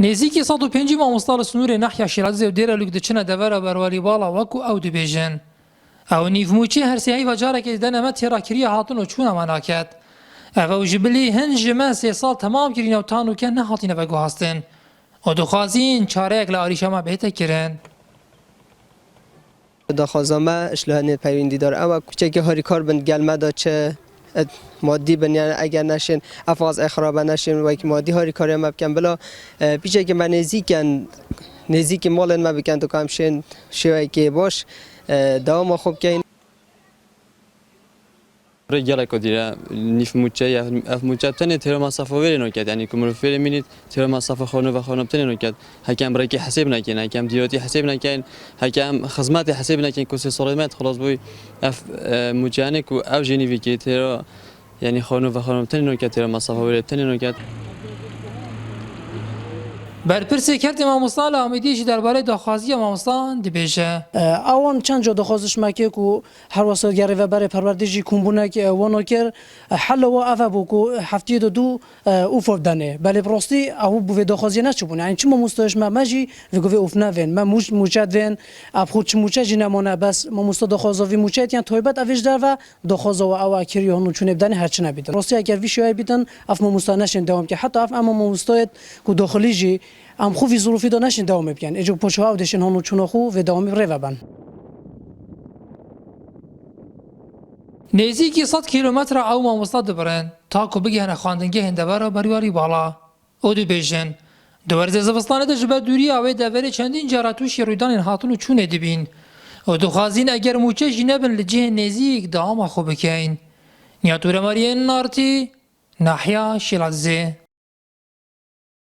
نزیکی 105 مامۆستا سنوور ناحیە شیرازی و دیره لوک دچنه دەڤەرە بەروەری باڵا وەکو ئەو دەبێژن. ئەو نیڤموچی هەرسیایی بەجارێکی دەنەمە تێڕاکریە هاتن و چوونەوە ناکات. ئەوە ژبلی هەن ژمە 3 ساڵ تەمام کردینە و تانوکە نەهاتینە بەگوهاستن. و دخوازین چارەیەک لە ئاریشەمە بێتە کرن. داخوازامە اشلوهنێ پەیوەندیدار ئەوە کوچێکی هەری کار بن گەلمەدا چه مادی بنیان اگر نشین افاز اخراب نشین و که مادی هاری کاری ما بکن بلا پیچه که من نزیک مال ما بکن تو کام شین شوی که باش دوام خوب کین رجاله کدیره نیف موچه اف موچه تنه تیر مسافه ولی نکرد یعنی کمر فیل مینید تیر مسافه خانه و خانه تنه نکرد حکم برای حساب نکن حکم دیاتی حساب نکن حکم خدمات حساب نکن کسی سالمت خلاص بوی اف موچه نکو او جنیوی که تیر یعنی خانه و خانه تنه نکرد تیر مسافه ولی تنه نکرد برپرسی کرد مامۆستا لە ئامیدیشی دەربارەی داخوازی مامۆستا دەبێژە. ئەوان چەند جۆ داخوازش ماکێک و هەروەسە گەڕێڤەبەرێ پەروەردێژی کومبوونەک وانۆ کرد حەلەوە ئەڤە بوو و هەفتەیە دوو ئوفۆ بدەنێ بەلێ بڕاستی ئەو بوێ داخوازیە نەچبوون یعنی چ مامۆستایش مەژی وگوێ ئوف نەڤێن مە موچەت vên ئەپخوت چ موچەژی نەمانە بەس مامۆستا داخوازاوی موچەتیان تایبەت ئەڤێژ دەرڤە داخوازەوە ئەوە کردی هەنوو چونێ بدەنێ هەرچ نەبیدن. ڕاستی ئەگەر وی شێوەیە بیدن ئەف مامۆستا نەشێن دەوام کە حتا ئەف ئەمە مامۆستایەت کو داخلیژی ام خوفی ظروفی دا نشین دوام بکن اجو پوچه ها دشین هنو چون خو و دوامی ریو بن. نزیکی 100 کیلومتر او مامۆستا دەبڕێن تاکو بگەهنە خواندنگەهێن دەڤەرە بەرواری باڵا. ئەو دەبێژن دەوەرزە زەڤستانەدا ji ber دووری ئەوەی دەڤەرێ چەندین جارە تووشی ڕوویدانên هاتن و چوونێ دەبین. ئەو دەخوازین ئەگەر موچەژی نەبن لە جێ نێزیک داواما خۆ بکەین. نیاتورەمەریێن نارتی ناحیە شیرازێ.